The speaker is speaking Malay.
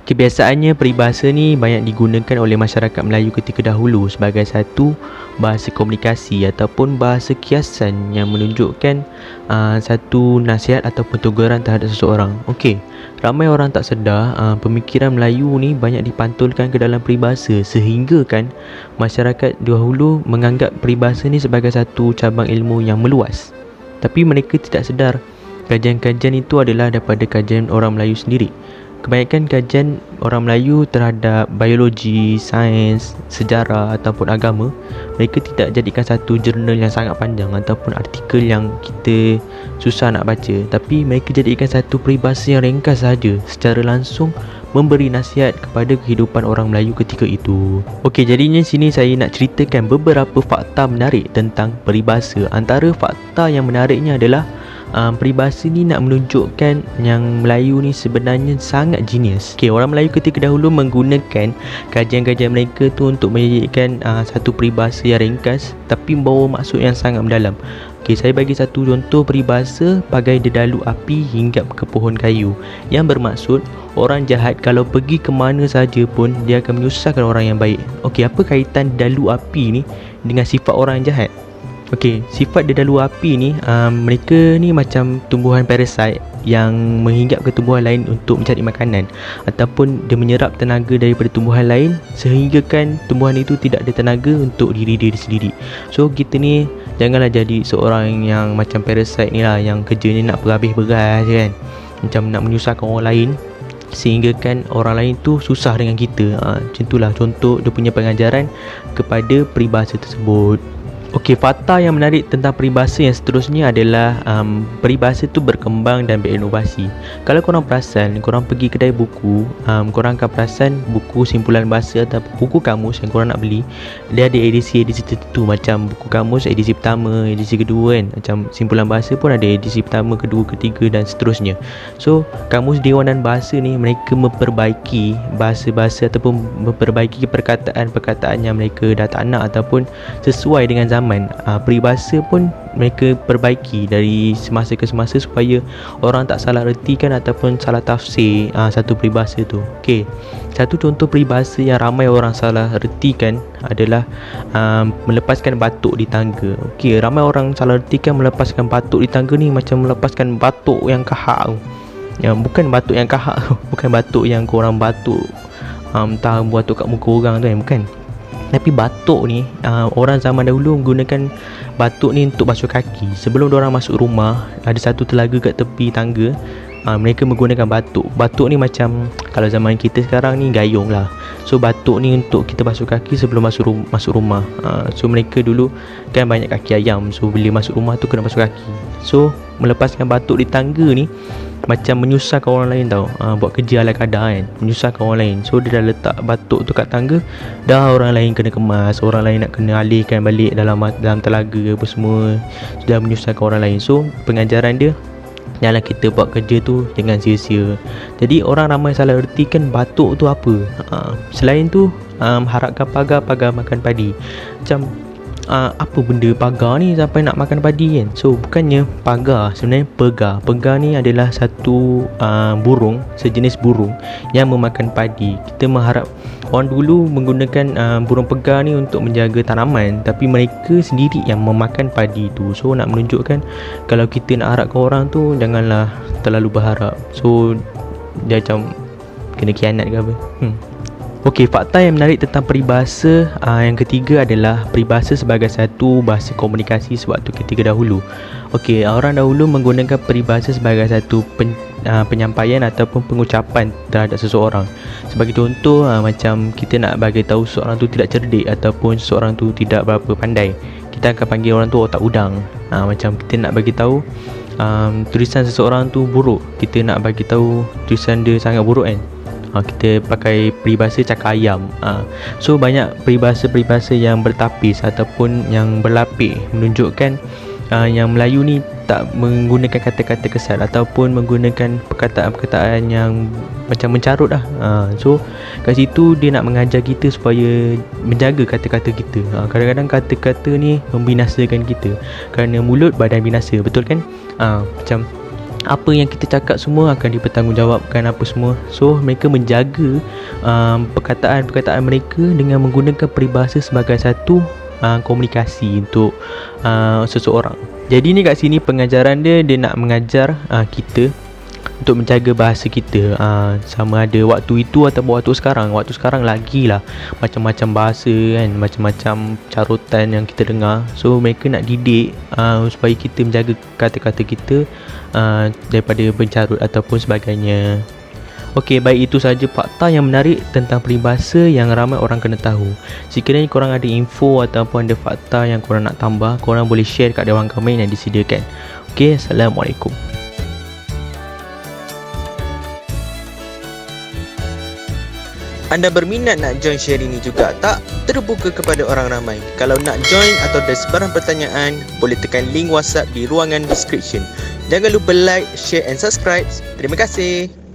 Kebiasaannya peribahasa ni banyak digunakan oleh masyarakat Melayu ketika dahulu sebagai satu bahasa komunikasi ataupun bahasa kiasan yang menunjukkan satu nasihat ataupun teguran terhadap seseorang. Okey, ramai orang tak sedar pemikiran Melayu ni banyak dipantulkan ke dalam peribahasa, sehingga kan masyarakat dahulu menganggap peribahasa ni sebagai satu cabang ilmu yang meluas. Tapi mereka tidak sedar kajian-kajian itu adalah daripada kajian orang Melayu sendiri. Kebanyakan kajian orang Melayu terhadap biologi, sains, sejarah ataupun agama, mereka tidak jadikan satu jurnal yang sangat panjang ataupun artikel yang kita susah nak baca, tapi mereka jadikan satu peribahasa yang ringkas sahaja, secara langsung memberi nasihat kepada kehidupan orang Melayu ketika itu. Okey, jadinya sini saya nak ceritakan beberapa fakta menarik tentang peribahasa. Antara fakta yang menariknya adalah peribahasa ni nak menunjukkan yang Melayu ni sebenarnya sangat genius. Okay, orang Melayu ketika dahulu menggunakan kajian-kajian mereka tu untuk menjadikan satu peribahasa yang ringkas tapi membawa maksud yang sangat mendalam. Okay, saya bagi satu contoh peribahasa pagai dedalu api hinggap ke pohon kayu, yang bermaksud orang jahat kalau pergi ke mana saja pun dia akan menyusahkan orang yang baik. Okay, apa kaitan dedalu api ni dengan sifat orang yang jahat? Okey, sifat dedalu api ni mereka ni macam tumbuhan parasite yang menghinggap ke tumbuhan lain untuk mencari makanan, ataupun dia menyerap tenaga daripada tumbuhan lain sehingga kan tumbuhan itu tidak ada tenaga untuk diri dia sendiri. So kita ni janganlah jadi seorang yang macam parasite ni lah, yang kerjanya nak berhabis-beras kan, macam nak menyusahkan orang lain sehingga kan orang lain tu susah dengan kita. Macam itulah contoh dia punya pengajaran kepada peribahasa tersebut. Okey, fakta yang menarik tentang peribahasa yang seterusnya adalah peribahasa tu berkembang dan berinovasi. Kalau korang perasan, korang pergi kedai buku, korang akan perasan buku simpulan bahasa atau buku kamus yang korang nak beli, dia ada edisi-edisi tertentu. Macam buku kamus edisi pertama, edisi kedua kan. Macam simpulan bahasa pun ada edisi pertama, kedua, ketiga dan seterusnya. So kamus Dewanan Bahasa ni mereka memperbaiki bahasa-bahasa ataupun memperbaiki perkataan-perkataan yang mereka dah tak nak ataupun sesuai dengan zaman. Peribahasa pun mereka perbaiki dari semasa ke semasa supaya orang tak salah ertikan ataupun salah tafsir satu peribahasa tu. Okey, satu contoh peribahasa yang ramai orang salah ertikan adalah melepaskan batuk di tangga. Okey, ramai orang salah ertikan melepaskan batuk di tangga ni macam melepaskan batuk yang kahak tu. Yang bukan batuk yang kahak tu, bukan batuk yang korang batuk entah batuk kat muka orang tu kan, bukan. Tapi batuk ni orang zaman dahulu menggunakan batuk ni untuk basuh kaki. Sebelum diorang masuk rumah, ada satu telaga kat tepi tangga, mereka menggunakan batuk. Batuk ni macam kalau zaman kita sekarang ni gayung lah. So batuk ni untuk kita basuh kaki sebelum masuk rumah. So mereka dulu kan banyak kaki ayam, so bila masuk rumah tu kena basuh kaki. So melepaskan batuk di tangga ni macam menyusahkan orang lain tau, buat kerja ala kadar kan, menyusahkan orang lain. So dia dah letak batuk tu kat tangga, dah orang lain kena kemas, orang lain nak kena alihkan balik dalam telaga apa semua, sudah menyusahkan orang lain. So pengajaran dia, janganlah kita buat kerja tu dengan sia-sia. Jadi orang ramai salah ertikan batuk tu apa. Selain tu harapkan pagar makan padi. Macam apa benda pagar ni sampai nak makan padi kan. So bukannya pagar, sebenarnya pegar. Pegar ni adalah satu burung, sejenis burung yang memakan padi. Kita mengharap orang dulu menggunakan burung pegar ni untuk menjaga tanaman, tapi mereka sendiri yang memakan padi tu. So nak menunjukkan kalau kita nak harapkan orang tu, janganlah terlalu berharap. So dia macam kena khianat ke apa. Okey, fakta yang menarik tentang peribahasa yang ketiga adalah peribahasa sebagai satu bahasa komunikasi sewaktu ketika dahulu. Okey, orang dahulu menggunakan peribahasa sebagai satu penyampaian ataupun pengucapan terhadap seseorang. Sebagai contoh, macam kita nak bagi tahu seseorang tu tidak cerdik ataupun seseorang tu tidak berapa pandai, kita akan panggil orang tu otak udang. Macam kita nak bagi tahu tulisan seseorang tu buruk, kita nak bagi tahu tulisan dia sangat buruk kan, kita pakai peribahasa cakar ayam. So banyak peribahasa-peribahasa yang bertapis ataupun yang berlapis menunjukkan yang Melayu ni tak menggunakan kata-kata kesat ataupun menggunakan perkataan-perkataan yang macam mencarut lah. So kat situ dia nak mengajar kita supaya menjaga kata-kata kita. Kadang-kadang kata-kata ni membinasakan kita, kerana mulut badan binasa, betul kan? Macam apa yang kita cakap semua akan dipertanggungjawabkan apa semua. So mereka menjaga perkataan-perkataan mereka dengan menggunakan peribahasa sebagai satu komunikasi untuk seseorang. Jadi ni kat sini pengajaran dia nak mengajar kita untuk menjaga bahasa kita, sama ada waktu itu ataupun waktu sekarang. Waktu sekarang lagi lah macam-macam bahasa kan, macam-macam carutan yang kita dengar. So mereka nak didik supaya kita menjaga kata-kata kita daripada pencarut ataupun sebagainya. Okey, baik, itu saja fakta yang menarik tentang peribahasa yang ramai orang kena tahu. Sekiranya korang ada info ataupun ada fakta yang korang nak tambah, korang boleh share kat Dewan Komen yang disediakan. Okey, Assalamualaikum. Anda berminat nak join share ini juga tak? Terbuka kepada orang ramai. Kalau nak join atau ada sebarang pertanyaan, boleh tekan link WhatsApp di ruangan description. Jangan lupa like, share and subscribe. Terima kasih.